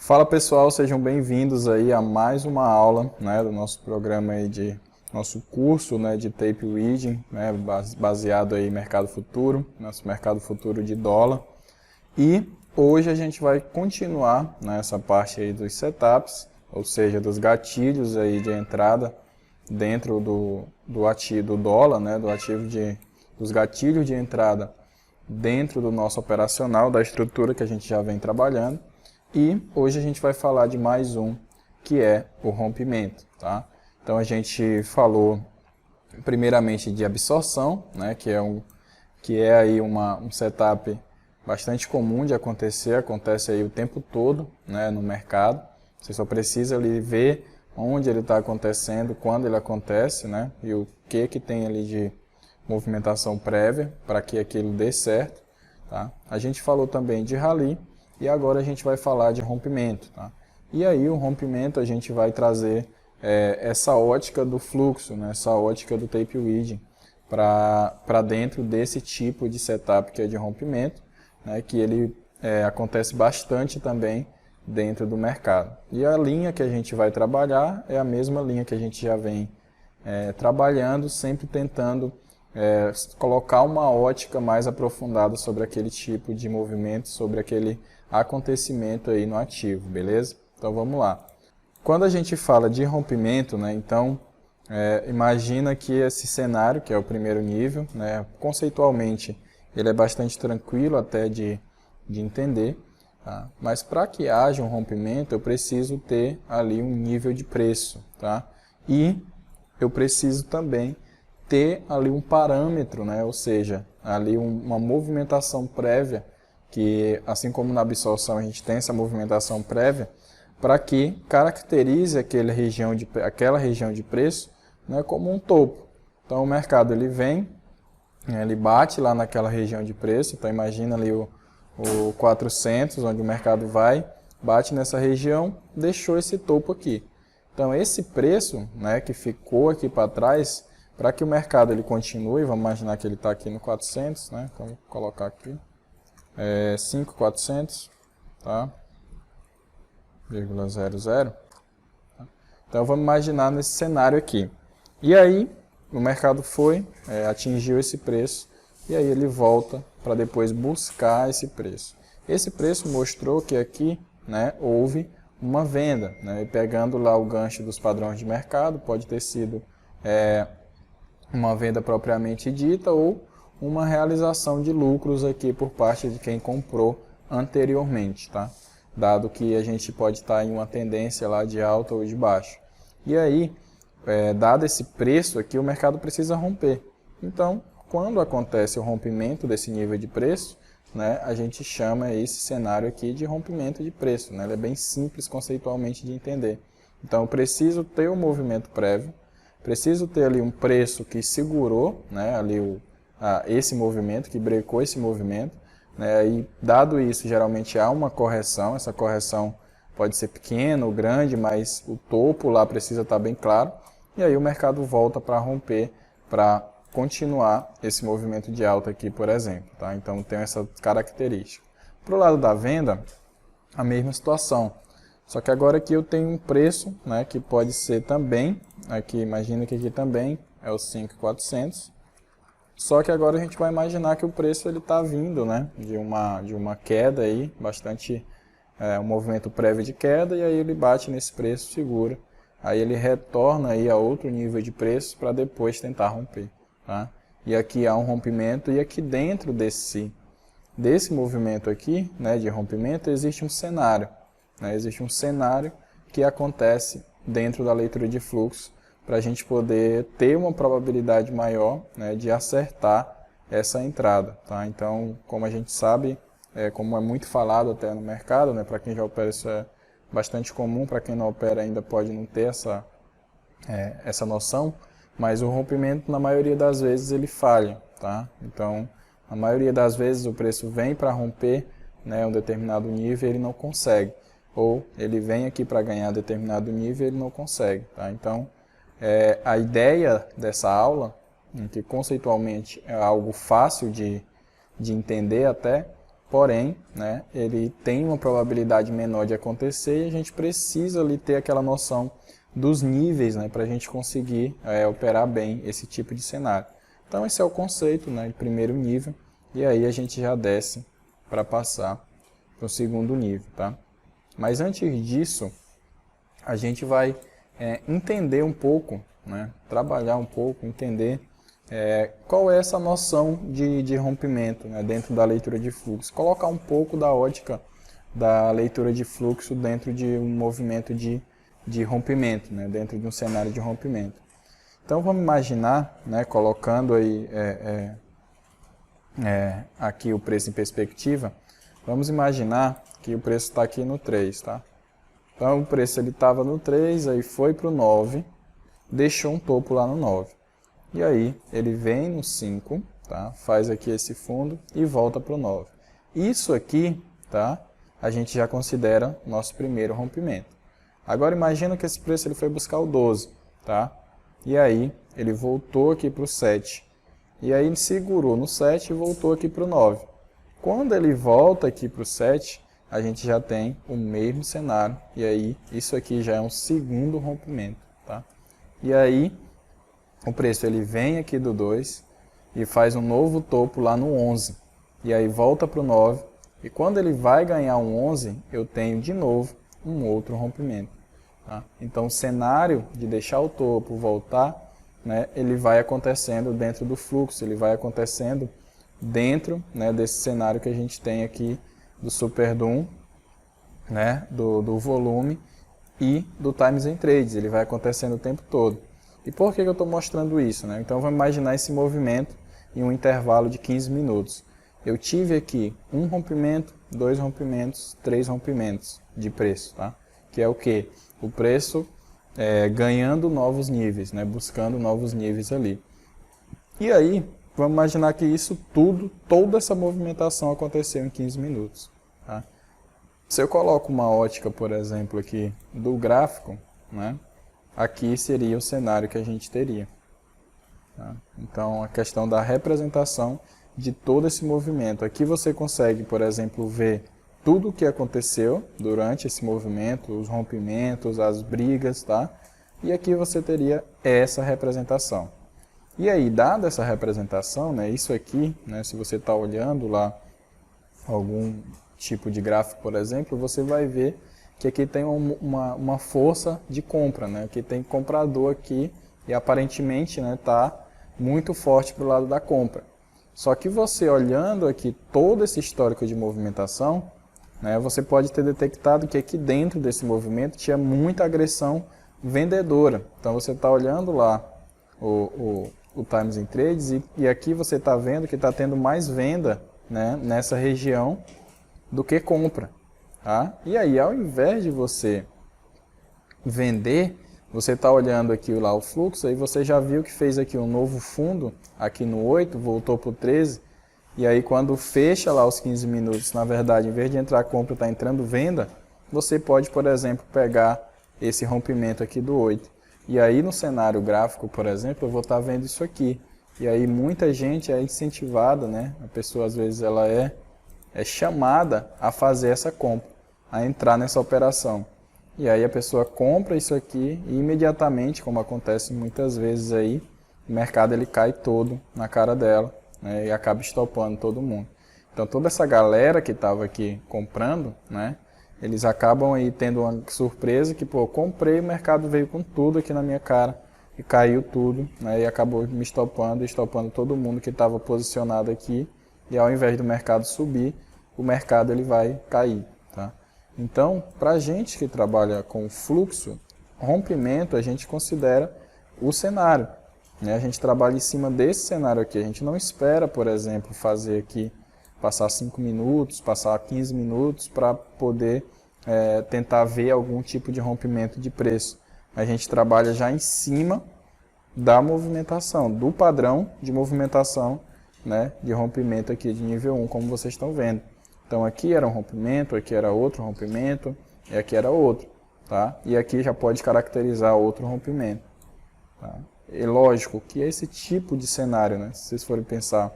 Fala pessoal, sejam bem-vindos aí a mais uma aula, né, do nosso programa aí nosso curso, né, de tape reading, né, baseado aí em mercado futuro, nosso mercado futuro de dólar. E hoje a gente vai continuar nessa parte aí dos setups, ou seja, dos gatilhos aí de entrada dentro do ativo do dólar, né, dos gatilhos de entrada dentro do nosso operacional, da estrutura que a gente já vem trabalhando. E hoje a gente vai falar de mais um, que é o rompimento, tá? Então a gente falou primeiramente de absorção, né, que é aí um setup bastante comum de acontecer, acontece aí o tempo todo, né, no mercado. Você só precisa ali ver onde ele está acontecendo, quando ele acontece, né, e o que tem ali de movimentação prévia para que aquilo dê certo, tá? A gente falou também de rally. E agora a gente vai falar de rompimento. Tá? E aí o rompimento a gente vai trazer essa ótica do fluxo, né? Essa ótica do tape reading para dentro desse tipo de setup que é de rompimento, né? Que ele acontece bastante também dentro do mercado. E a linha que a gente vai trabalhar é a mesma linha que a gente já vem trabalhando, sempre tentando colocar uma ótica mais aprofundada sobre aquele tipo de movimento, sobre aquele acontecimento aí no ativo, beleza? Então vamos lá. Quando a gente fala de rompimento, né, então imagina que esse cenário, que é o primeiro nível, né, conceitualmente ele é bastante tranquilo até de entender, tá? Mas para que haja um rompimento eu preciso ter ali um nível de preço, tá? E eu preciso também ter ali um parâmetro, né? Ou seja, ali uma movimentação prévia, que assim como na absorção a gente tem essa movimentação prévia, para que caracterize aquela região de preço, né, como um topo. Então o mercado ele vem, ele bate lá naquela região de preço, então imagina ali o 400, onde o mercado vai, bate nessa região, deixou esse topo aqui. Então esse preço, né, que ficou aqui para trás, para que o mercado ele continue, vamos imaginar que ele está aqui no 400, né, então vou colocar aqui. 5.400, tá? 0,00. Tá? Então vamos imaginar nesse cenário aqui. E aí o mercado atingiu esse preço e aí ele volta para depois buscar esse preço. Esse preço mostrou que aqui, né, houve uma venda, né, e pegando lá o gancho dos padrões de mercado, pode ter sido uma venda propriamente dita ou uma realização de lucros aqui por parte de quem comprou anteriormente, tá? Dado que a gente pode estar em uma tendência lá de alta ou de baixa. E aí, dado esse preço aqui, o mercado precisa romper. Então, quando acontece o rompimento desse nível de preço, né, a gente chama esse cenário aqui de rompimento de preço, né? Ele é bem simples conceitualmente de entender. Então, eu preciso ter um movimento prévio, preciso ter ali um preço que segurou, né, ali esse movimento, que brecou esse movimento, né, e dado isso, geralmente há uma correção, essa correção pode ser pequena ou grande, mas o topo lá precisa estar bem claro, e aí o mercado volta para romper, para continuar esse movimento de alta aqui, por exemplo, tá? Então tem essa característica. Para o lado da venda, a mesma situação, só que agora aqui eu tenho um preço, né, que pode ser também, aqui imagina que aqui também é o 5.400, só que agora a gente vai imaginar que o preço ele está vindo, né, de uma queda aí, bastante, um movimento prévio de queda, e aí ele bate nesse preço, segura, aí ele retorna aí a outro nível de preço para depois tentar romper, tá? E aqui há um rompimento, e aqui dentro desse movimento aqui, né, de rompimento, existe um cenário, né, existe um cenário que acontece dentro da leitura de fluxo, para a gente poder ter uma probabilidade maior, né, de acertar essa entrada, tá? Então, como a gente sabe, como é muito falado até no mercado, né, para quem já opera isso é bastante comum, para quem não opera ainda pode não ter essa noção, mas o rompimento na maioria das vezes ele falha, tá? Então, na maioria das vezes o preço vem para romper, né, um determinado nível e ele não consegue, ou ele vem aqui para ganhar determinado nível e ele não consegue, tá? Então, a ideia dessa aula, que conceitualmente é algo fácil de entender até, porém, né, ele tem uma probabilidade menor de acontecer e a gente precisa ali ter aquela noção dos níveis, né, para a gente conseguir operar bem esse tipo de cenário. Então esse é o conceito, né, de primeiro nível, e aí a gente já desce para passar para o segundo nível. Tá? Mas antes disso, a gente vai entender um pouco, né, trabalhar um pouco, entender qual é essa noção de rompimento, né, dentro da leitura de fluxo. Colocar um pouco da ótica da leitura de fluxo dentro de um movimento de rompimento, né, dentro de um cenário de rompimento. Então vamos imaginar, né, colocando aí aqui o preço em perspectiva, vamos imaginar que o preço está aqui no 3, tá? Então o preço estava no 3, aí foi para o 9, deixou um topo lá no 9. E aí ele vem no 5, tá? Faz aqui esse fundo e volta para o 9. Isso aqui, tá? A gente já considera nosso primeiro rompimento. Agora imagina que esse preço ele foi buscar o 12, tá? E aí ele voltou aqui para o 7. E aí ele segurou no 7 e voltou aqui para o 9. Quando ele volta aqui para o 7, a gente já tem o mesmo cenário. E aí isso aqui já é um segundo rompimento, tá? E aí o preço ele vem aqui do 2 e faz um novo topo lá no 11. E aí volta para o 9. E quando ele vai ganhar um 11, eu tenho de novo um outro rompimento. Tá? Então o cenário de deixar o topo, voltar, né, ele vai acontecendo dentro do fluxo, ele vai acontecendo dentro, né, desse cenário que a gente tem aqui do Super Doom, né, do volume e do Times and Trades, ele vai acontecendo o tempo todo. E por que eu estou mostrando isso? Né? Então vamos imaginar esse movimento em um intervalo de 15 minutos. Eu tive aqui um rompimento, 2 rompimentos, 3 rompimentos de preço, tá? Que é o que? O preço ganhando novos níveis, né? Buscando novos níveis ali. E aí, vamos imaginar que isso tudo, toda essa movimentação aconteceu em 15 minutos. Tá? Se eu coloco uma ótica, por exemplo, aqui do gráfico, né? Aqui seria o cenário que a gente teria. Tá? Então, a questão da representação de todo esse movimento. Aqui você consegue, por exemplo, ver tudo o que aconteceu durante esse movimento, os rompimentos, as brigas, tá? E aqui você teria essa representação. E aí, dada essa representação, né, isso aqui, né, se você está olhando lá algum tipo de gráfico, por exemplo, você vai ver que aqui tem uma força de compra, né? Aqui tem comprador aqui e aparentemente está muito forte para o lado da compra. Só que você olhando aqui todo esse histórico de movimentação, né, você pode ter detectado que aqui dentro desse movimento tinha muita agressão vendedora. Então você está olhando lá o Times and Trades e aqui você está vendo que está tendo mais venda, né, nessa região do que compra. Tá? E aí, ao invés de você vender, você está olhando aqui lá o fluxo, aí você já viu que fez aqui um novo fundo, aqui no 8, voltou para o 13, e aí quando fecha lá os 15 minutos, na verdade, em vez de entrar compra, está entrando venda, você pode, por exemplo, pegar esse rompimento aqui do 8. E aí no cenário gráfico, por exemplo, eu vou estar vendo isso aqui. E aí muita gente é incentivada, né? A pessoa às vezes ela é chamada a fazer essa compra, a entrar nessa operação. E aí a pessoa compra isso aqui e imediatamente, como acontece muitas vezes aí, o mercado ele cai todo na cara dela, né, e acaba estopando todo mundo. Então toda essa galera que estava aqui comprando, né, eles acabam aí tendo uma surpresa que, pô, comprei, o mercado veio com tudo aqui na minha cara e caiu tudo, né, e acabou me estopando todo mundo que estava posicionado aqui. E ao invés do mercado subir, o mercado ele vai cair. Tá? Então, para a gente que trabalha com fluxo, rompimento, a gente considera o cenário. Né? A gente trabalha em cima desse cenário aqui. A gente não espera, por exemplo, fazer aqui, passar 5 minutos, passar 15 minutos para poder tentar ver algum tipo de rompimento de preço. A gente trabalha já em cima da movimentação, do padrão de movimentação, né, de rompimento aqui de nível 1, como vocês estão vendo. Então aqui era um rompimento, aqui era outro rompimento, e aqui era outro. Tá? E aqui já pode caracterizar outro rompimento. Tá? É lógico que esse tipo de cenário, né, se vocês forem pensar,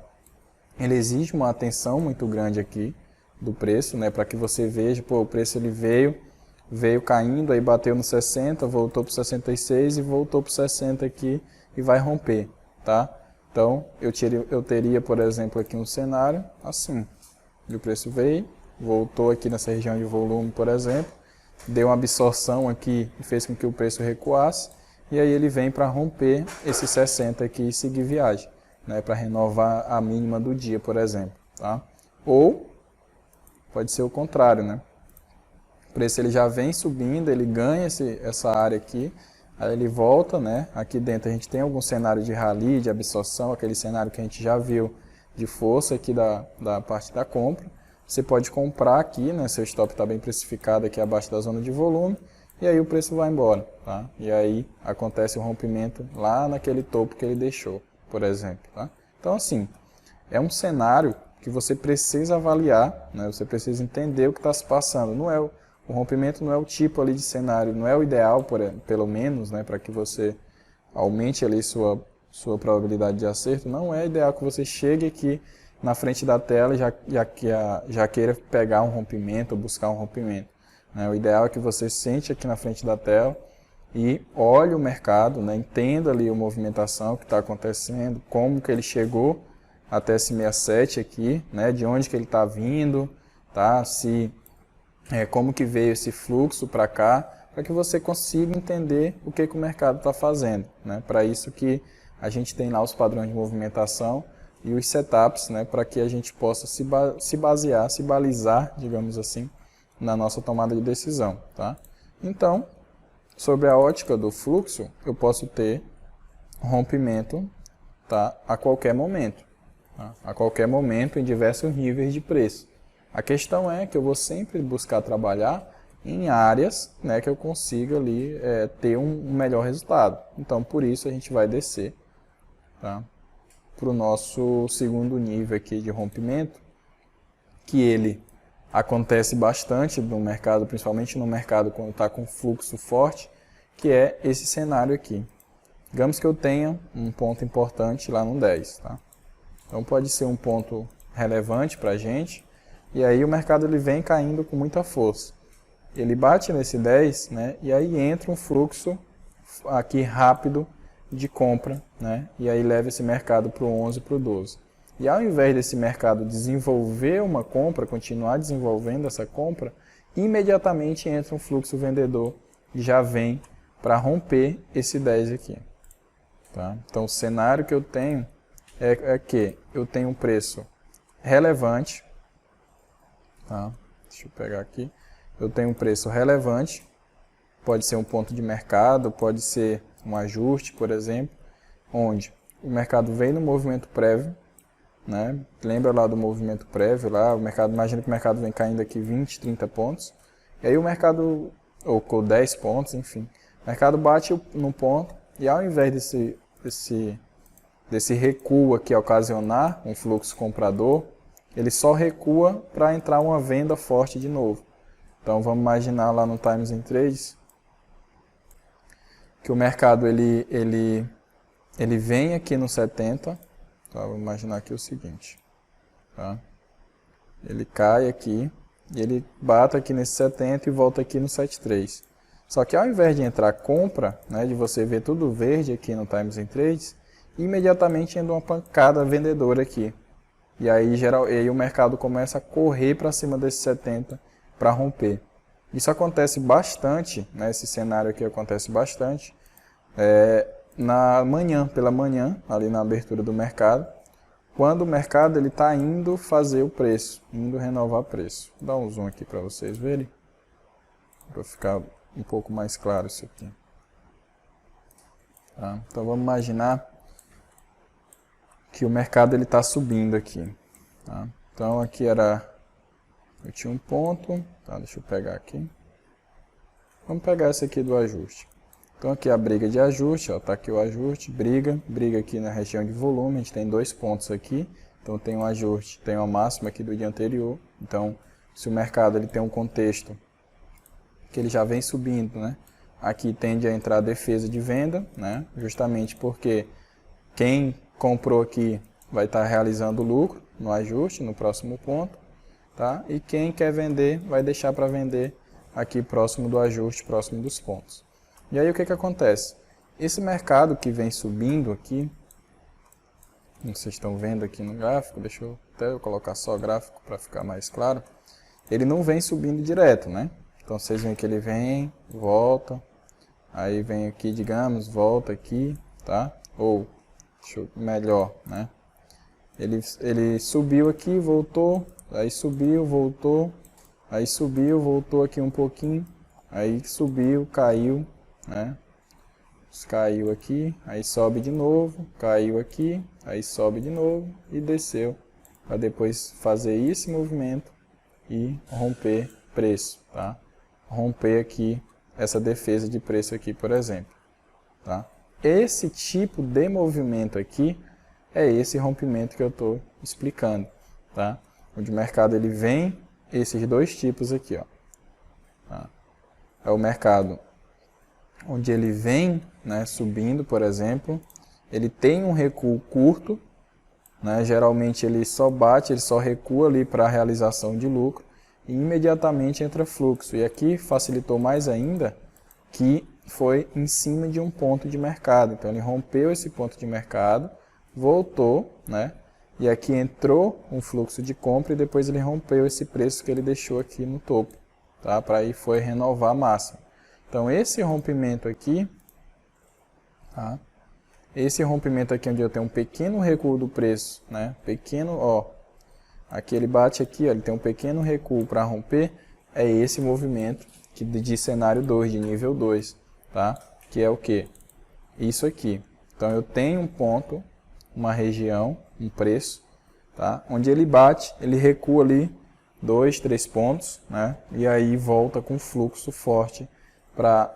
ele exige uma atenção muito grande aqui, do preço, né, para que você veja, pô, o preço ele veio caindo, aí bateu no 60, voltou para 66 e voltou para 60 aqui e vai romper, tá? Então, eu teria, por exemplo, aqui um cenário assim, o preço veio, voltou aqui nessa região de volume, por exemplo, deu uma absorção aqui e fez com que o preço recuasse, e aí ele vem para romper esse 60 aqui e seguir viagem, né, para renovar a mínima do dia, por exemplo, tá? Ou pode ser o contrário, né? O preço ele já vem subindo, ele ganha essa área aqui, aí ele volta, né? Aqui dentro a gente tem algum cenário de rally, de absorção, aquele cenário que a gente já viu de força aqui da parte da compra. Você pode comprar aqui, né? Seu stop está bem precificado aqui abaixo da zona de volume, e aí o preço vai embora, tá? E aí acontece o rompimento lá naquele topo que ele deixou, por exemplo, tá? Então assim, é um cenário que você precisa avaliar, né? Você precisa entender o que está se passando. O rompimento não é o tipo ali de cenário, não é o ideal, pelo menos, né, para que você aumente ali sua probabilidade de acerto. Não é ideal que você chegue aqui na frente da tela e já queira pegar um rompimento ou buscar um rompimento, né? O ideal é que você sente aqui na frente da tela e olhe o mercado, né, entenda ali a movimentação que está acontecendo, como que ele chegou até esse 67 aqui, né, de onde que ele está vindo, tá? Como que veio esse fluxo para cá, para que você consiga entender o que o mercado está fazendo, né? Para isso que a gente tem lá os padrões de movimentação e os setups, né? Para que a gente possa se basear, se balizar, digamos assim, na nossa tomada de decisão, tá? Então, sobre a ótica do fluxo, eu posso ter rompimento, tá? A qualquer momento, tá? A qualquer momento em diversos níveis de preço. A questão é que eu vou sempre buscar trabalhar em áreas, né, que eu consiga ali ter um melhor resultado. Então, por isso a gente vai descer, tá, para o nosso segundo nível aqui de rompimento, que ele acontece bastante no mercado, principalmente no mercado quando está com fluxo forte, que é esse cenário aqui. Digamos que eu tenha um ponto importante lá no 10. Tá? Então, pode ser um ponto relevante para a gente. E aí o mercado ele vem caindo com muita força. Ele bate nesse 10, né, e aí entra um fluxo aqui rápido de compra, né, e aí leva esse mercado para o 11, para o 12. E ao invés desse mercado desenvolver uma compra, continuar desenvolvendo essa compra, imediatamente entra um fluxo vendedor e já vem para romper esse 10 aqui. Tá? Então o cenário que eu tenho é que eu tenho um preço relevante. Tá? Deixa eu pegar aqui. Eu tenho um preço relevante, pode ser um ponto de mercado, pode ser um ajuste, por exemplo, onde o mercado vem no movimento prévio, né? Lembra lá do movimento prévio, lá, imagina que o mercado vem caindo aqui 20, 30 pontos, e aí o mercado, ou com 10 pontos, enfim, o mercado bate no ponto, e ao invés desse recuo aqui ocasionar um fluxo comprador, ele só recua para entrar uma venda forte de novo. Então vamos imaginar lá no Times in Trades que o mercado ele vem aqui no 70, tá? Vamos imaginar aqui o seguinte, tá? Ele cai aqui e ele bate aqui nesse 70 e volta aqui no 73. Só que ao invés de entrar compra, né, de você ver tudo verde aqui no Times in Trades, imediatamente entra uma pancada vendedora aqui. E aí o mercado começa a correr para cima desse 70 para romper. Isso acontece bastante, né, esse cenário aqui acontece bastante, pela manhã, ali na abertura do mercado, quando o mercado está indo fazer o preço, indo renovar o preço. Vou dar um zoom aqui para vocês verem, para ficar um pouco mais claro isso aqui. Tá? Então vamos imaginar que o mercado está subindo aqui. Tá? Então aqui eu tinha um ponto, tá? Deixa eu pegar aqui. Vamos pegar esse aqui do ajuste. Então aqui a briga de ajuste, está aqui o ajuste, briga aqui na região de volume, a gente tem 2 pontos aqui. Então tem um ajuste, tem uma máxima aqui do dia anterior. Então se o mercado ele tem um contexto que ele já vem subindo, né? Aqui tende a entrar a defesa de venda, né? Justamente porque quem comprou aqui vai estar realizando lucro no ajuste, no próximo ponto. tá? E quem quer vender vai deixar para vender aqui próximo do ajuste, próximo dos pontos. E aí o que acontece? Esse mercado que vem subindo aqui, como vocês estão vendo aqui no gráfico, deixa eu até colocar só gráfico para ficar mais claro, ele não vem subindo direto, né? Então vocês veem que ele vem, volta, aí vem aqui, digamos, volta aqui, tá? Ou, deixa eu, melhor, né? Ele subiu aqui, voltou, aí subiu, voltou, aí subiu, voltou aqui um pouquinho, aí subiu, caiu, né? Caiu aqui, aí sobe de novo, caiu aqui, aí sobe de novo e desceu, para depois fazer esse movimento e romper preço, tá? Romper aqui essa defesa de preço aqui, por exemplo, tá? Esse tipo de movimento aqui é esse rompimento que eu estou explicando, tá? Onde o mercado ele vem, esses dois tipos aqui, ó, tá? É o mercado onde ele vem, né, subindo, por exemplo, ele tem um recuo curto, né, geralmente ele só bate, ele só recua ali para a realização de lucro e imediatamente entra fluxo. E aqui facilitou mais ainda que foi em cima de um ponto de mercado. Então ele rompeu esse ponto de mercado, voltou, né, e aqui entrou um fluxo de compra e depois ele rompeu esse preço que ele deixou aqui no topo, tá, para aí foi renovar a máxima. Então, esse rompimento aqui, tá? Esse rompimento aqui onde eu tenho um pequeno recuo do preço, né? Pequeno, ó, aqui ele bate aqui, ó, ele tem um pequeno recuo para romper, é esse movimento que de cenário 2, de nível 2, tá? Que é o quê? Isso aqui. Então, eu tenho um ponto, uma região, um preço, tá? Onde ele bate, ele recua ali 2, 3 pontos, né? E aí volta com fluxo forte para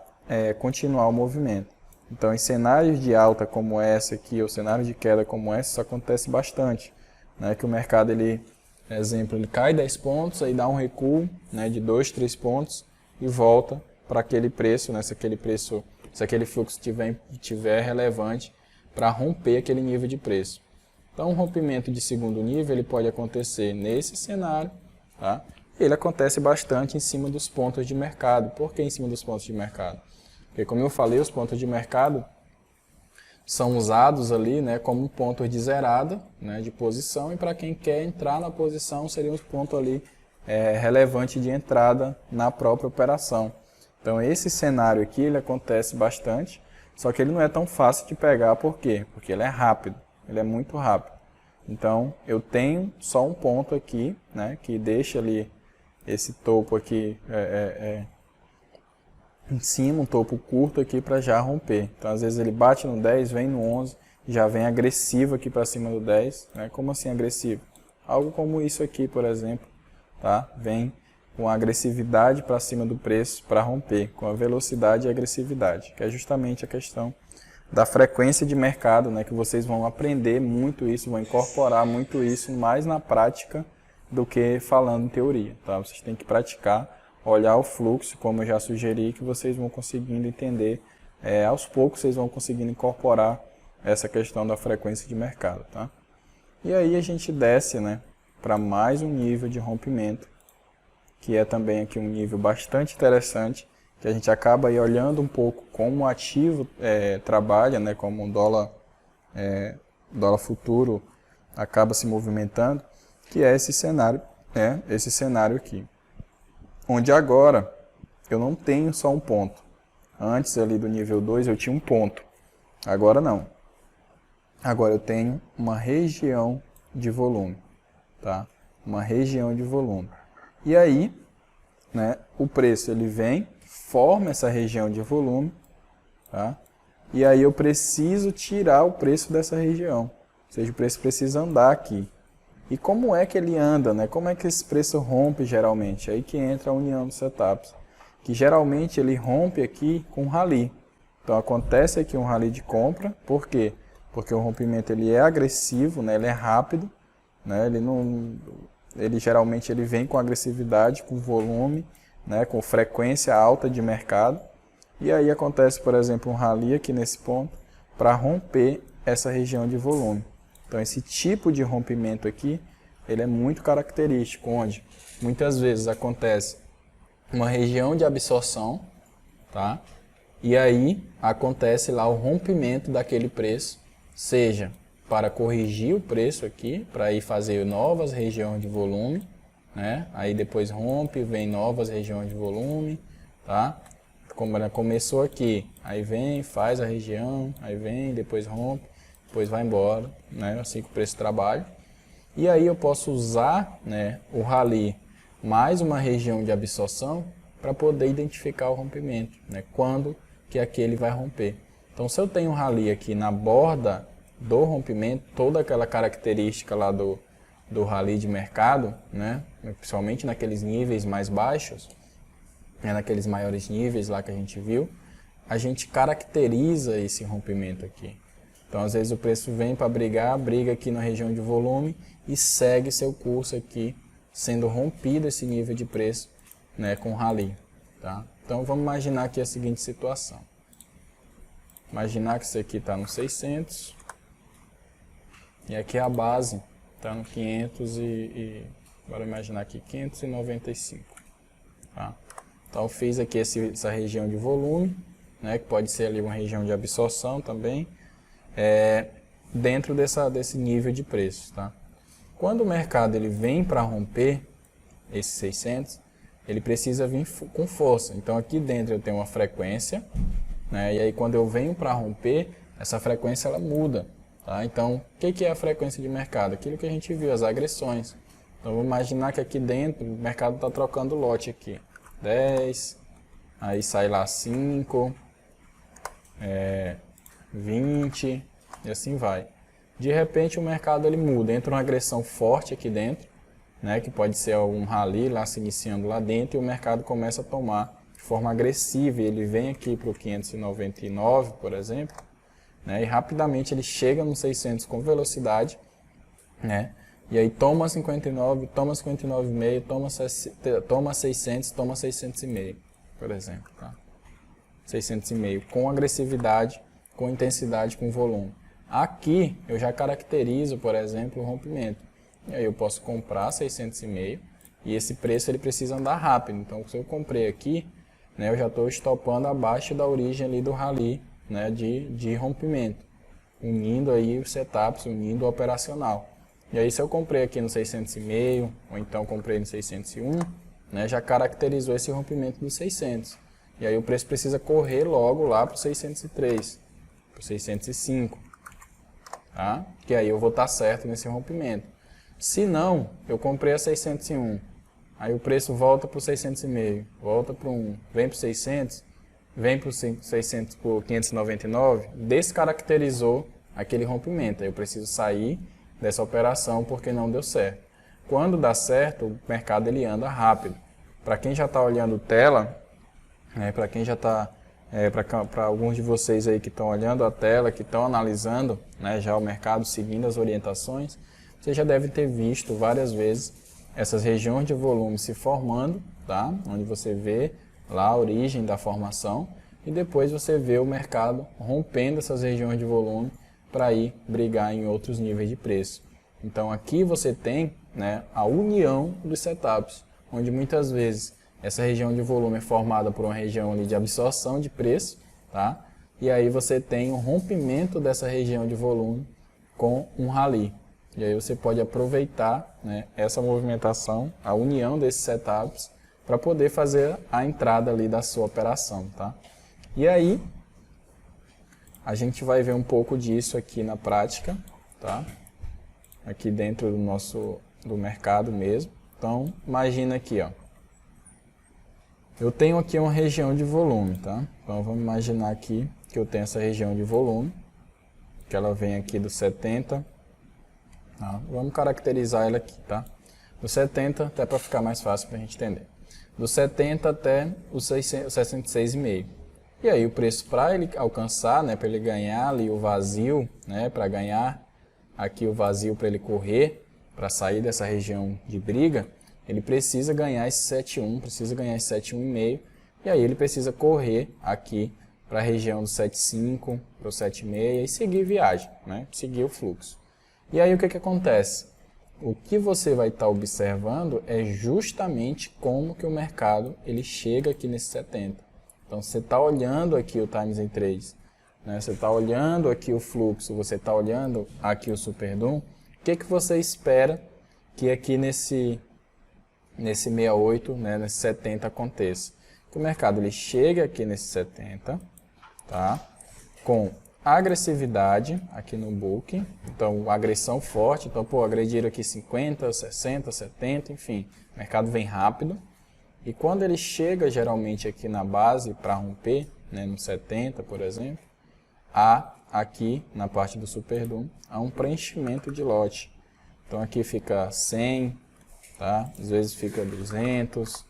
continuar o movimento. Então, em cenários de alta como essa aqui, ou cenário de queda como essa, isso acontece bastante, né? Que o mercado, ele, exemplo, ele cai 10 pontos, aí dá um recuo, né, de 2, 3 pontos e volta para aquele preço, né? Se aquele fluxo tiver relevante para romper aquele nível de preço. Então, um rompimento de segundo nível ele pode acontecer nesse cenário, tá? Ele acontece bastante em cima dos pontos de mercado. Por que em cima dos pontos de mercado? Porque, como eu falei, os pontos de mercado são usados ali, né, como pontos de zerada, né, de posição, e para quem quer entrar na posição, seria um ponto ali relevante de entrada na própria operação. Então, esse cenário aqui ele acontece bastante, só que ele não é tão fácil de pegar. Por quê? Porque ele é rápido, ele é muito rápido. Então, eu tenho só um ponto aqui, né, que deixa ali esse topo aqui em cima, um topo curto aqui para já romper. Então, às vezes ele bate no 10, vem no 11, já vem agressivo aqui para cima do 10. Né? Como assim agressivo? Algo como isso aqui, por exemplo, tá? Vem com agressividade para cima do preço para romper, com a velocidade e agressividade, que é justamente a questão da frequência de mercado, né? Que vocês vão aprender muito isso, vão incorporar muito isso mais na prática do que falando em teoria, tá? Vocês têm que praticar, olhar o fluxo, como eu já sugeri, que vocês vão conseguindo entender, aos poucos vocês vão conseguindo incorporar essa questão da frequência de mercado, tá? E aí a gente desce, né, para mais um nível de rompimento, que é também aqui um nível bastante interessante, que a gente acaba aí olhando um pouco como o ativo trabalha, né, como o dólar futuro acaba se movimentando, que é esse cenário, esse cenário aqui. Onde agora eu não tenho só um ponto. Antes ali do nível 2 eu tinha um ponto. Agora não. Agora eu tenho uma região de volume, tá? Uma região de volume. E aí, né, o preço ele vem, forma essa região de volume, tá? E aí eu preciso tirar o preço dessa região. Ou seja, o preço precisa andar aqui. E como é que ele anda, né? Como é que esse preço rompe geralmente? Aí que entra a união dos setups. Que geralmente ele rompe aqui com um rally. Então acontece aqui um rally de compra. Por quê? Porque o rompimento ele é agressivo, né? Ele é rápido, né? Ele geralmente ele vem com agressividade, com volume, né? Com frequência alta de mercado. E aí acontece, por exemplo, um rally aqui nesse ponto para romper essa região de volume. Então, esse tipo de rompimento aqui ele é muito característico, onde muitas vezes acontece uma região de absorção, tá? E aí acontece lá o rompimento daquele preço, seja para corrigir o preço aqui, para ir fazer novas regiões de volume, né? Aí depois rompe, vem novas regiões de volume, tá? Como ela começou aqui, aí vem, faz a região, aí vem, depois rompe, depois vai embora, né? Assim que o preço trabalha. E aí eu posso usar, né, o rally mais uma região de absorção para poder identificar o rompimento, né? Quando que aquele vai romper. Então, se eu tenho um rally aqui na borda do rompimento, toda aquela característica lá do rally de mercado, né? Principalmente naqueles níveis mais baixos, né? Naqueles maiores níveis lá que a gente viu, a gente caracteriza esse rompimento aqui. Então, às vezes o preço vem para brigar, briga aqui na região de volume e segue seu curso aqui, sendo rompido esse nível de preço, né, com rally, tá? Então, vamos imaginar aqui a seguinte situação. Imaginar que isso aqui está no 600 e aqui a base está no 500 bora imaginar aqui 595, tá? Então, eu fiz aqui essa região de volume, né, que pode ser ali uma região de absorção também, dentro desse nível de preços, tá? Quando o mercado ele vem para romper esses 600, ele precisa vir com força. Então aqui dentro eu tenho uma frequência, né? E aí quando eu venho para romper, essa frequência ela muda, tá? Então o que é a frequência de mercado? Aquilo que a gente viu, as agressões. Então vamos imaginar que aqui dentro o mercado está trocando lote aqui, 10, aí sai lá 5, 20 e assim vai. De repente o mercado ele muda, entra uma agressão forte aqui dentro, né, que pode ser algum rally lá se iniciando lá dentro, e o mercado começa a tomar de forma agressiva, e ele vem aqui para o 599, por exemplo, né, e rapidamente ele chega no 600 com velocidade, né, e aí toma 59, toma 59,5, toma 600, toma 600,5, por exemplo, tá? 600,5 com agressividade, com intensidade, com volume. Aqui eu já caracterizo, por exemplo, o rompimento. E aí eu posso comprar 600,5 e esse preço ele precisa andar rápido. Então, se eu comprei aqui, né, eu já estou estopando abaixo da origem ali do rally, né, de rompimento, unindo aí os setups, unindo o operacional. E aí se eu comprei aqui no 600,5 ou então comprei no 601, né, já caracterizou esse rompimento dos 600. E aí o preço precisa correr logo lá para o 603, para o 605. Tá? Que aí eu vou estar certo nesse rompimento. Se não, eu comprei a 601, aí o preço volta para o 600,5, volta para vem para o 600, vem para o 600 por 599, descaracterizou aquele rompimento. Aí eu preciso sair dessa operação porque não deu certo. Quando dá certo, o mercado ele anda rápido. Para quem já está olhando tela, para quem já está para alguns de vocês aí que estão olhando a tela, que estão analisando, né, já o mercado, seguindo as orientações, você já deve ter visto várias vezes essas regiões de volume se formando, tá? Onde você vê lá a origem da formação e depois você vê o mercado rompendo essas regiões de volume para ir brigar em outros níveis de preço. Então aqui você tem, né, a união dos setups, onde muitas vezes essa região de volume é formada por uma região ali de absorção de preço, tá? E aí você tem um rompimento dessa região de volume com um rally. E aí você pode aproveitar, né, essa movimentação, a união desses setups, para poder fazer a entrada ali da sua operação, tá? E aí, a gente vai ver um pouco disso aqui na prática, tá? Aqui dentro do mercado mesmo. Então, imagina aqui, ó. Eu tenho aqui uma região de volume, tá? Então, vamos imaginar aqui que eu tenho essa região de volume, que ela vem aqui do 70, tá? Vamos caracterizar ela aqui, tá? Do 70, até para ficar mais fácil para a gente entender. Do 70 até o 66,5. E aí o preço para ele alcançar, né, para ele ganhar ali o vazio, né, para ganhar aqui o vazio para ele correr, para sair dessa região de briga, ele precisa ganhar esse 7,1, precisa ganhar esse 7,1,5, e aí ele precisa correr aqui para a região do 7,5, para o 7,6 e seguir viagem, né? Seguir o fluxo. E aí o que acontece? o que você vai estar observando é justamente como que o mercado ele chega aqui nesse 70. Então, você está olhando aqui o Times em Trades, né? Você está olhando aqui o fluxo, você está olhando aqui o Superdom. O que você espera que aqui nesse 68, né, nesse 70 aconteça? Que o mercado ele chega aqui nesse 70, tá? Com agressividade aqui no book, então agressão forte, então pô, agrediram aqui 50, 60, 70, enfim, o mercado vem rápido, e quando ele chega geralmente aqui na base para romper, né, no 70, por exemplo, há aqui na parte do Superdom, há um preenchimento de lote, então aqui fica 100, tá? Às vezes fica 200,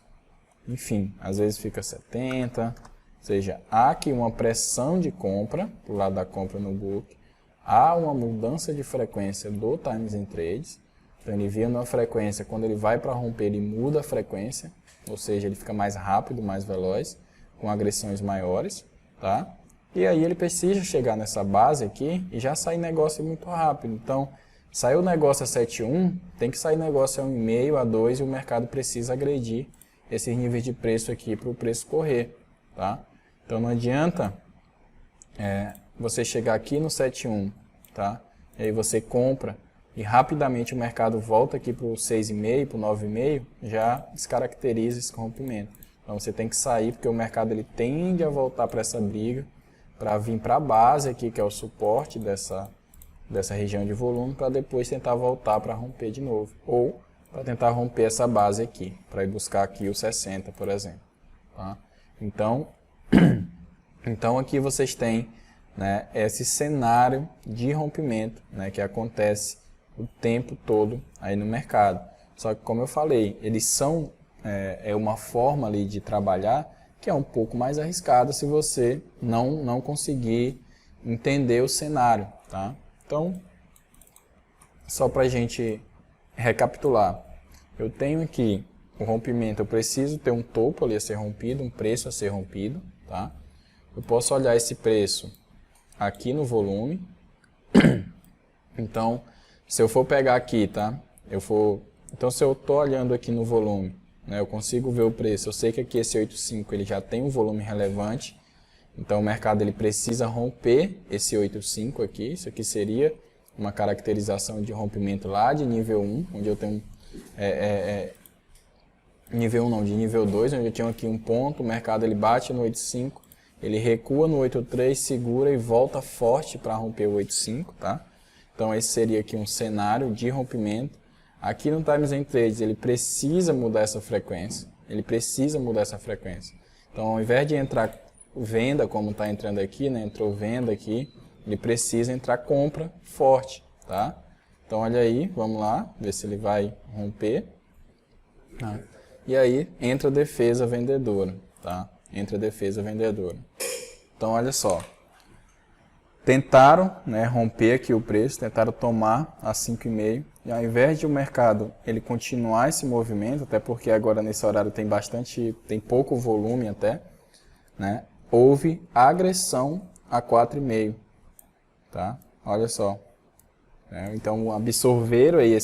enfim, às vezes fica 70, ou seja, há aqui uma pressão de compra, do lado da compra no book, há uma mudança de frequência do Times in Trades, então ele via numa frequência, quando ele vai para romper, ele muda a frequência, ou seja, ele fica mais rápido, mais veloz, com agressões maiores, tá? E aí ele precisa chegar nessa base aqui e já sair negócio muito rápido, então saiu o negócio a 7,1, tem que sair negócio a 1,5, a 2 e o mercado precisa agredir esses níveis de preço aqui para o preço correr, tá? Então não adianta você chegar aqui no 7,1, tá? E aí você compra e rapidamente o mercado volta aqui para o 6,5, para o 9,5, já descaracteriza esse rompimento. Então você tem que sair porque o mercado ele tende a voltar para essa briga, para vir para a base aqui, que é o suporte dessa região de volume, para depois tentar voltar para romper de novo. Ou para tentar romper essa base aqui, para ir buscar aqui o 60, por exemplo. Tá? Então aqui vocês têm, né, esse cenário de rompimento, né, que acontece o tempo todo aí no mercado. Só que, como eu falei, eles são uma forma ali de trabalhar que é um pouco mais arriscada se você não conseguir entender o cenário. Tá? Então, só para a gente recapitular, eu tenho aqui o rompimento, eu preciso ter um topo ali a ser rompido, um preço a ser rompido, tá? Eu posso olhar esse preço aqui no volume, então, se eu for pegar aqui, tá? Então, se eu estou olhando aqui no volume, né, eu consigo ver o preço, eu sei que aqui esse 8,5 ele já tem um volume relevante, então o mercado ele precisa romper esse 8,5 aqui, isso aqui seria uma caracterização de rompimento lá de nível 1, onde eu tenho nível 1 não, de nível 2, onde eu tinha aqui um ponto, o mercado ele bate no 8,5, ele recua no 8,3, segura e volta forte para romper o 8,5, tá? Então esse seria aqui um cenário de rompimento. Aqui no Times in Trades ele precisa mudar essa frequência, Então ao invés de entrar venda, como está entrando aqui, né, entrou venda aqui, ele precisa entrar compra forte, tá? Então olha aí, vamos lá, ver se ele vai romper. Tá? E aí entra a defesa vendedora, tá? Entra a defesa vendedora. Então olha só, tentaram, né, romper aqui o preço, tentaram tomar a 5,5 e ao invés de o mercado ele continuar esse movimento, até porque agora nesse horário tem pouco volume até, né? Houve agressão a 4,5, tá? Olha só. Então absorveram aí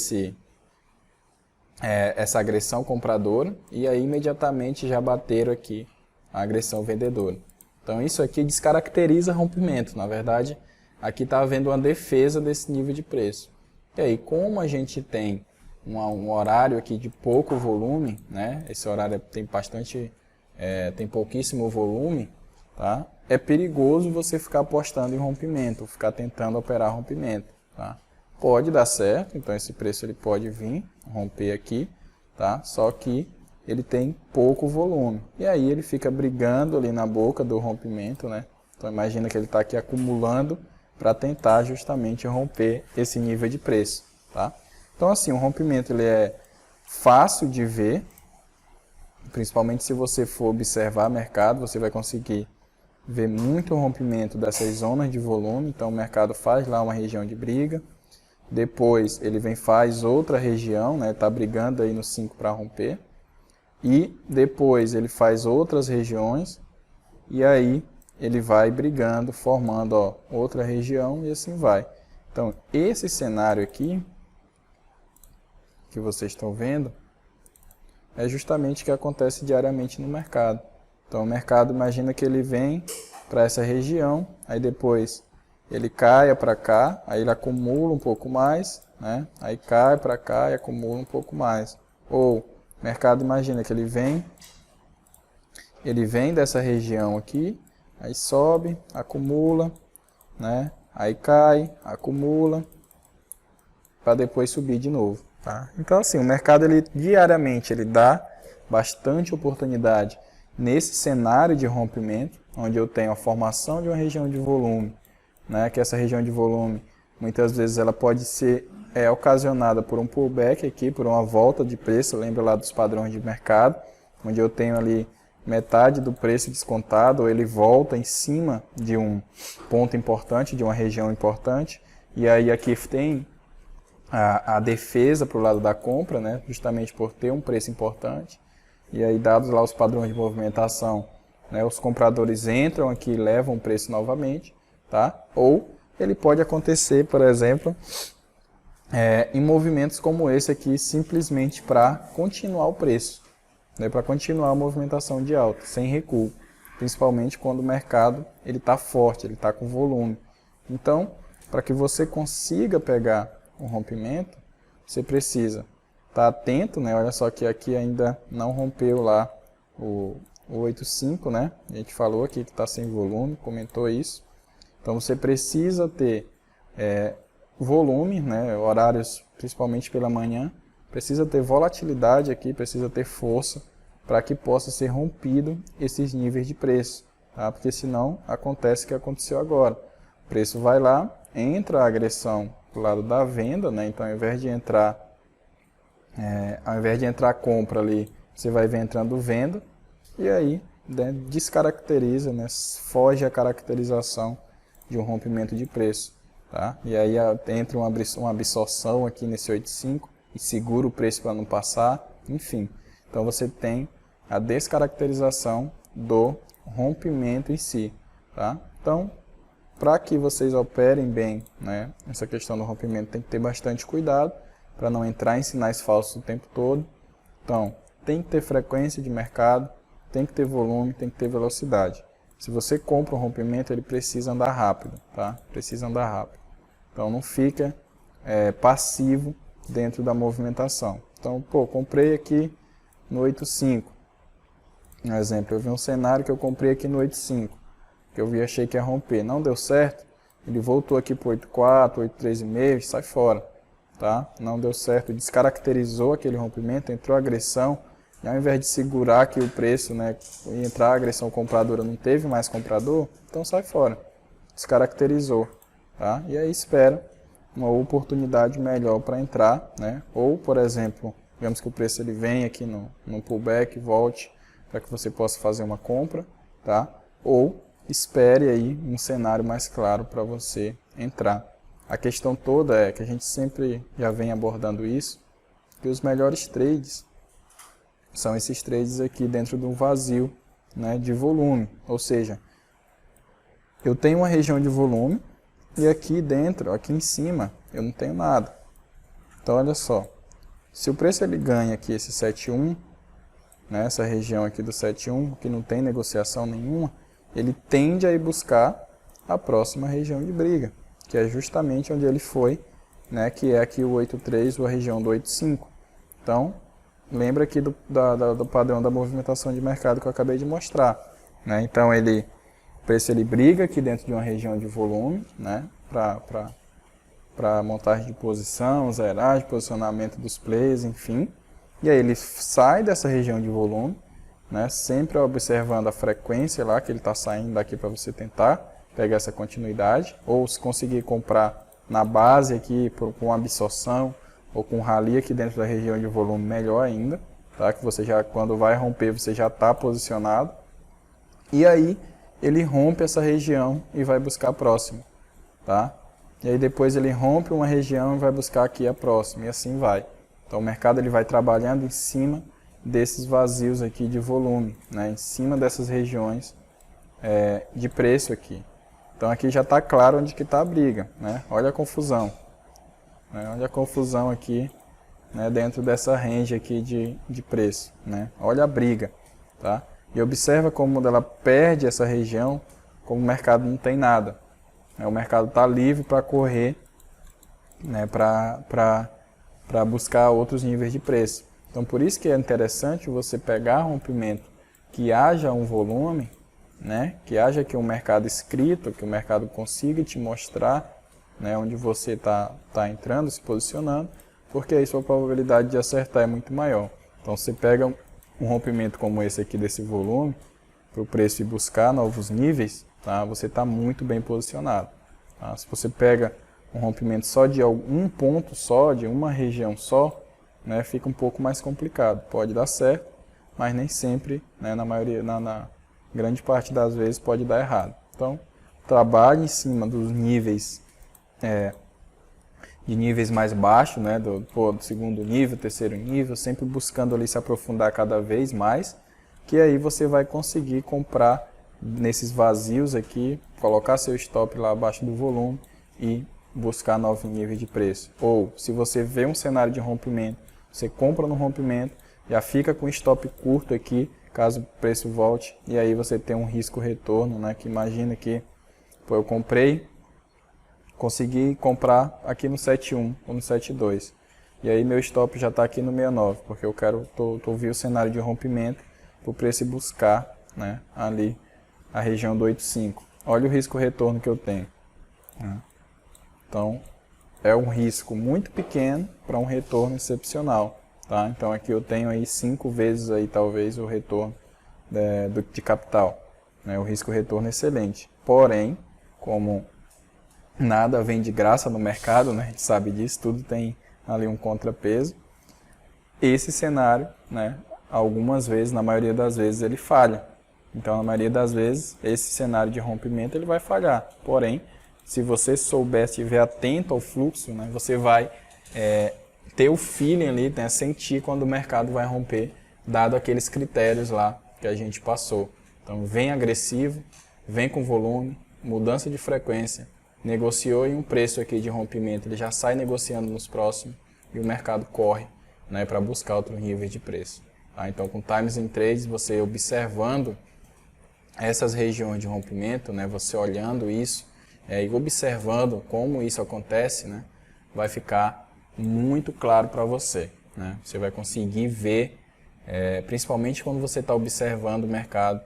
essa agressão compradora e aí imediatamente já bateram aqui a agressão vendedora. Então isso aqui descaracteriza rompimento, na verdade aqui está havendo uma defesa desse nível de preço. E aí como a gente tem um horário aqui de pouco volume, né? Esse horário tem pouquíssimo volume, tá? É perigoso você ficar apostando em rompimento, ficar tentando operar rompimento, tá? Pode dar certo, então esse preço ele pode vir, romper aqui, tá? Só que ele tem pouco volume. E aí ele fica brigando ali na boca do rompimento, né? Então imagina que ele está aqui acumulando para tentar justamente romper esse nível de preço, tá? Então assim, o rompimento ele é fácil de ver, principalmente se você for observar mercado, você vai conseguir ver muito rompimento dessas zonas de volume. Então o mercado faz lá uma região de briga, depois ele faz outra região, né? Está brigando aí no 5 para romper, e depois ele faz outras regiões, e aí ele vai brigando, formando outra região e assim vai. Então esse cenário aqui que vocês estão vendo é justamente o que acontece diariamente no mercado. Então o mercado, imagina que ele vem para essa região, aí depois ele caia para cá, aí ele acumula um pouco mais, né? Aí cai para cá e acumula um pouco mais. Ou o mercado, imagina que ele vem dessa região aqui, aí sobe, acumula, né? Aí cai, acumula, para depois subir de novo. Tá? Então assim, o mercado diariamente ele dá bastante oportunidade nesse cenário de rompimento, onde eu tenho a formação de uma região de volume, né? Que essa região de volume, muitas vezes ela pode ser ocasionada por um pullback aqui, por uma volta de preço, lembra lá dos padrões de mercado, onde eu tenho ali metade do preço descontado, ou ele volta em cima de um ponto importante, de uma região importante, e aí aqui tem a defesa para o lado da compra, né, justamente por ter um preço importante, e aí dados lá os padrões de movimentação, né, os compradores entram aqui e levam o preço novamente, tá? Ou ele pode acontecer, por exemplo, em movimentos como esse aqui, simplesmente para continuar o preço, né, para continuar a movimentação de alta, sem recuo, principalmente quando o mercado está forte, ele está com volume. Então, para que você consiga pegar um rompimento, você precisa estar atento, né? Olha só que aqui ainda não rompeu lá o 8,5, né? A gente falou aqui que está sem volume, comentou isso. Então você precisa ter volume, né? Horários principalmente pela manhã, precisa ter volatilidade aqui, precisa ter força para que possa ser rompido esses níveis de preço, tá? Porque senão acontece o que aconteceu agora. O preço vai lá, entra a agressão do lado da venda, né? Então ao invés de entrar a compra ali, você vai ver entrando venda, e aí, né, descaracteriza, né, foge a caracterização de um rompimento de preço, tá? E aí entra uma absorção aqui nesse 8,5 e segura o preço para não passar, enfim. Então você tem a descaracterização do rompimento em si, tá? Então, para que vocês operem bem, né, essa questão do rompimento, tem que ter bastante cuidado para não entrar em sinais falsos o tempo todo. Então, tem que ter frequência de mercado, tem que ter volume, tem que ter velocidade. Se você compra um rompimento, ele precisa andar rápido, tá? Precisa andar rápido. Então, não fica passivo dentro da movimentação. Então, comprei aqui no 8,5. Um exemplo, eu vi um cenário que eu comprei aqui no 8,5. Que eu achei que ia romper, não deu certo, ele voltou aqui para 8,4, 8,3,5, sai fora, tá? Não deu certo, descaracterizou aquele rompimento, entrou agressão, e ao invés de segurar aqui o preço, né, e entrar a agressão compradora, não teve mais comprador, então sai fora, descaracterizou, tá? E aí espera uma oportunidade melhor para entrar, né? Ou, por exemplo, digamos que o preço ele vem aqui no pullback, volte, para que você possa fazer uma compra, tá? Ou espere aí um cenário mais claro para você entrar. A questão toda é que a gente sempre já vem abordando isso, que os melhores trades são esses trades aqui dentro do vazio, né, de volume. Ou seja, eu tenho uma região de volume e aqui dentro, aqui em cima, eu não tenho nada. Então olha só, se o preço ele ganha aqui esse 7,1, né, essa região aqui do 7,1, que não tem negociação nenhuma, ele tende a ir buscar a próxima região de briga, que é justamente onde ele foi, né, que é aqui o 8,3, ou a região do 8,5. Então, lembra aqui do padrão da movimentação de mercado que eu acabei de mostrar, né? Então, o preço ele briga aqui dentro de uma região de volume, né, para montagem de posição, zeragem, posicionamento dos players, enfim. E aí ele sai dessa região de volume, né, sempre observando a frequência lá que ele está saindo daqui para você tentar pegar essa continuidade, ou se conseguir comprar na base aqui com absorção ou com rally aqui dentro da região de volume, melhor ainda, tá? Que você já, quando vai romper, você já está posicionado. E aí ele rompe essa região e vai buscar a próxima, tá? E aí depois ele rompe uma região e vai buscar aqui a próxima, e assim vai. Então o mercado ele vai trabalhando em cima desses vazios aqui de volume, né? Em cima dessas regiões de preço aqui. Então aqui já está claro onde que está a briga, né? Olha a confusão, né? Olha a confusão aqui né, dentro dessa range aqui de preço, né? Olha a briga, tá? E observa como ela perde essa região, como o mercado não tem nada. O mercado está livre para correr, né, para buscar outros níveis de preço. Então, por isso que é interessante você pegar rompimento que haja um volume, né, que haja aqui um mercado escrito, que o mercado consiga te mostrar, né, onde você está entrando, se posicionando, porque aí sua probabilidade de acertar é muito maior. Então, você pega um rompimento como esse aqui desse volume, para o preço e buscar novos níveis, tá, você está muito bem posicionado. Tá? Se você pega um rompimento só de um ponto só, de uma região só, né, fica um pouco mais complicado. Pode dar certo, mas nem sempre, né, na grande parte das vezes pode dar errado. Então, trabalhe em cima dos níveis, de níveis mais baixos, né, do segundo nível, terceiro nível, sempre buscando ali se aprofundar cada vez mais, que aí você vai conseguir comprar nesses vazios aqui, colocar seu stop lá abaixo do volume e buscar novo nível de preço. Ou, se você vê um cenário de rompimento, você compra no rompimento, já fica com stop curto aqui, caso o preço volte, e aí você tem um risco retorno, né? Que imagina que, pô, eu comprei, consegui comprar aqui no 7.1 ou no 7.2, e aí meu stop já está aqui no 69, porque eu tô vi o cenário de rompimento para o preço buscar, né, ali a região do 8.5. Olha o risco retorno que eu tenho, né? Então, é um risco muito pequeno para um retorno excepcional, tá? Então, aqui eu tenho aí 5 vezes aí, talvez, o retorno de capital, né? O risco-retorno é excelente. Porém, como nada vem de graça no mercado, né? A gente sabe disso, tudo tem ali um contrapeso. Esse cenário, né, algumas vezes, na maioria das vezes, ele falha. Então, na maioria das vezes, esse cenário de rompimento ele vai falhar. Porém, se você souber, estiver atento ao fluxo, né, você vai ter o feeling ali, né, sentir quando o mercado vai romper, dado aqueles critérios lá que a gente passou. Então, vem agressivo, vem com volume, mudança de frequência, negociou em um preço aqui de rompimento, ele já sai negociando nos próximos e o mercado corre, né, para buscar outro nível de preço. Tá? Então, com Times in Trades, você observando essas regiões de rompimento, né, você olhando isso, e observando como isso acontece, né, vai ficar muito claro para você, né? Você vai conseguir ver, principalmente quando você está observando o mercado,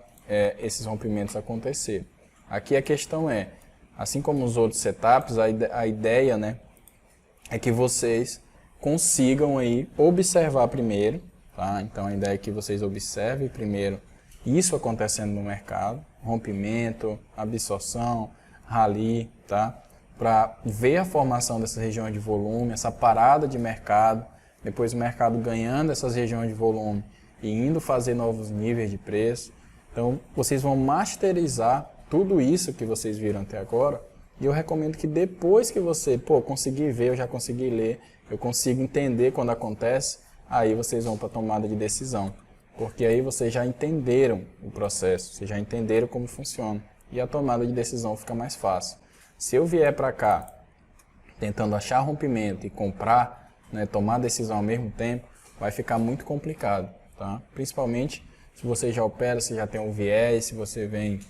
esses rompimentos acontecer. Aqui a questão é, assim como os outros setups, a ideia, né, é que vocês consigam aí observar primeiro, tá? Então a ideia é que vocês observem primeiro isso acontecendo no mercado, rompimento, absorção, rally, tá? Para ver a formação dessas regiões de volume, essa parada de mercado, depois o mercado ganhando essas regiões de volume e indo fazer novos níveis de preço. Então, vocês vão masterizar tudo isso que vocês viram até agora, e eu recomendo que depois que você, conseguir ver, eu já consegui ler, eu consigo entender quando acontece, aí vocês vão para a tomada de decisão, porque aí vocês já entenderam o processo, vocês já entenderam como funciona. E a tomada de decisão fica mais fácil. Se eu vier para cá tentando achar rompimento e comprar, né, tomar decisão ao mesmo tempo, vai ficar muito complicado, tá? Principalmente se você já opera, se já tem um viés, se você vem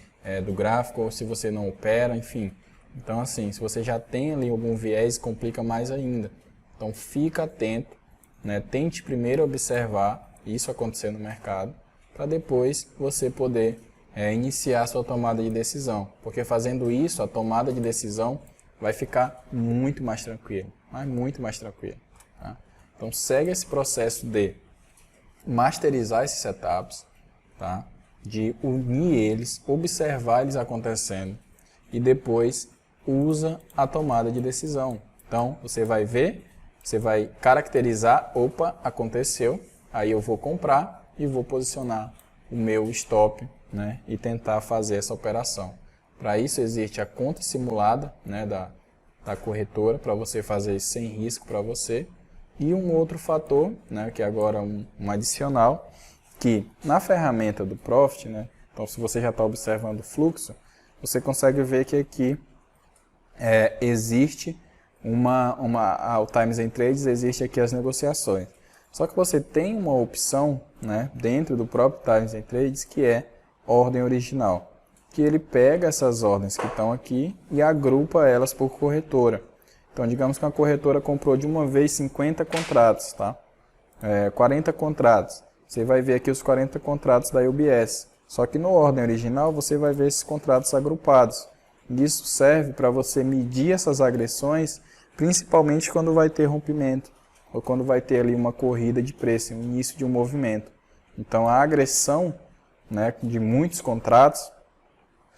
do gráfico ou se você não opera, enfim. Então assim, se você já tem ali algum viés, complica mais ainda. Então fica atento, né? Tente primeiro observar isso acontecer no mercado, para depois você poder iniciar a sua tomada de decisão, porque fazendo isso, a tomada de decisão vai ficar muito mais tranquila, mas muito mais tranquila. Tá? Então segue esse processo de masterizar esses setups, tá? De unir eles, observar eles acontecendo e depois usa a tomada de decisão. Então você vai ver, você vai caracterizar, opa, aconteceu, aí eu vou comprar e vou posicionar o meu stop, né, e tentar fazer essa operação. Para isso existe a conta simulada, né, da corretora, para você fazer isso sem risco para você. E um outro fator, né, que agora um adicional, que na ferramenta do Profit, né, então se você já está observando o fluxo, você consegue ver que aqui existe o Times and Trades existe aqui as negociações. Só que você tem uma opção, né, dentro do próprio Times and Trades que é ordem original, que ele pega essas ordens que estão aqui e agrupa elas por corretora. Então, digamos que uma corretora comprou de uma vez 50 contratos, tá? 40 contratos. Você vai ver aqui os 40 contratos da UBS. Só que no ordem original você vai ver esses contratos agrupados. Isso serve para você medir essas agressões, principalmente quando vai ter rompimento, ou quando vai ter ali uma corrida de preço, o início de um movimento. Então a agressão, né, de muitos contratos,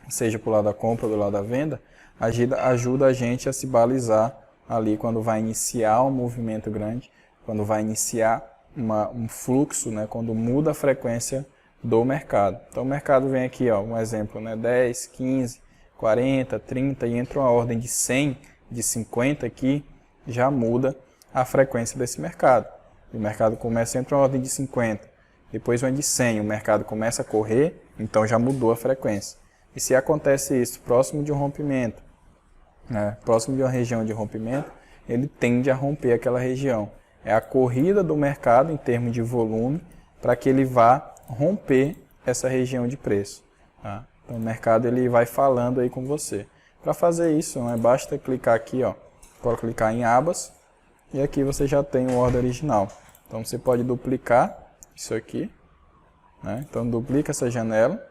seja para o lado da compra ou do lado da venda, ajuda a gente a se balizar ali quando vai iniciar um movimento grande, quando vai iniciar um fluxo, né, quando muda a frequência do mercado. Então o mercado vem aqui, ó, um exemplo, né, 10, 15, 40, 30 e entra uma ordem de 100, de 50 aqui, já muda a frequência desse mercado. O mercado começa, entra uma ordem de 50, depois uma de 100, o mercado começa a correr, então já mudou a frequência. E se acontece isso próximo de um rompimento, né, próximo de uma região de rompimento, ele tende a romper aquela região. É a corrida do mercado em termos de volume para que ele vá romper essa região de preço. Tá? Então o mercado ele vai falando aí com você. Para fazer isso, né, basta clicar aqui, ó, pode clicar em abas e aqui você já tem o ordem original. Então você pode duplicar isso aqui, né? Então duplica essa janela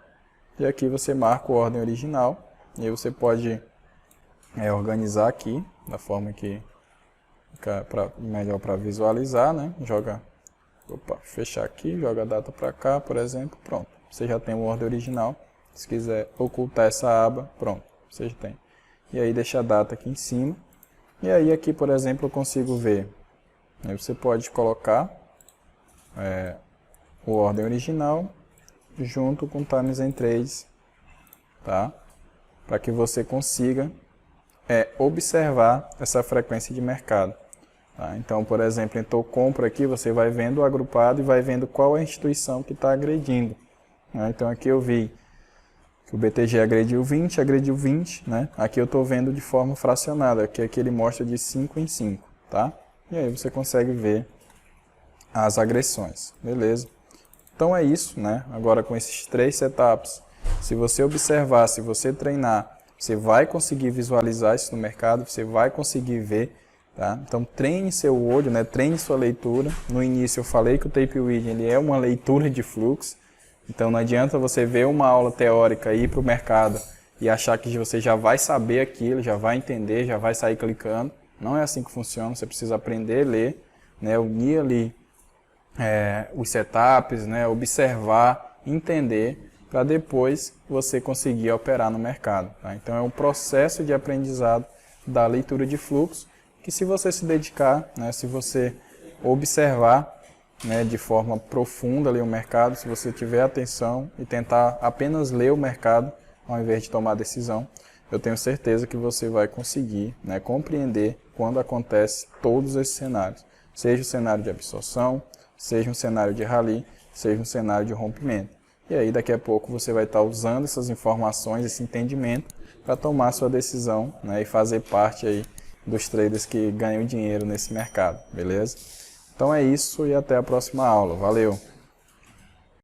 e aqui você marca o ordem original e aí você pode organizar aqui da forma que fica melhor para visualizar, né? Fechar aqui, joga a data para cá, por exemplo, pronto. Você já tem o ordem original. Se quiser ocultar essa aba, pronto, você já tem. E aí deixa a data aqui em cima. E aí aqui, por exemplo, eu consigo ver. Aí você pode colocar o ordem original junto com Times and Trades, tá? Para que você consiga observar essa frequência de mercado. Tá? Então, por exemplo, entrou compra aqui, você vai vendo o agrupado e vai vendo qual é a instituição que está agredindo. Né? Então aqui eu vi que o BTG agrediu 20, né? Aqui eu estou vendo de forma fracionada, que aqui ele mostra de 5 em 5, tá? E aí você consegue ver as agressões, beleza? Então é isso, né? Agora com esses 3 setups, se você observar, se você treinar, você vai conseguir visualizar isso no mercado, você vai conseguir ver, tá? Então treine seu olho, né? Treine sua leitura. No início eu falei que o Tape Reading ele é uma leitura de fluxo. Então não adianta você ver uma aula teórica e ir para o mercado e achar que você já vai saber aquilo, já vai entender, já vai sair clicando. Não é assim que funciona, você precisa aprender a ler, né, unir ali os setups, né, observar, entender, para depois você conseguir operar no mercado. Tá? Então é um processo de aprendizado da leitura de fluxo, que se você se dedicar, né, se você observar, né, de forma profunda ali o mercado, se você tiver atenção e tentar apenas ler o mercado ao invés de tomar decisão, eu tenho certeza que você vai conseguir, né, compreender quando acontece todos esses cenários, seja o cenário de absorção, seja um cenário de rally, seja um cenário de rompimento. E aí daqui a pouco você vai estar usando essas informações, esse entendimento para tomar sua decisão, né, e fazer parte aí dos traders que ganham dinheiro nesse mercado, beleza? Então é isso e até a próxima aula. Valeu!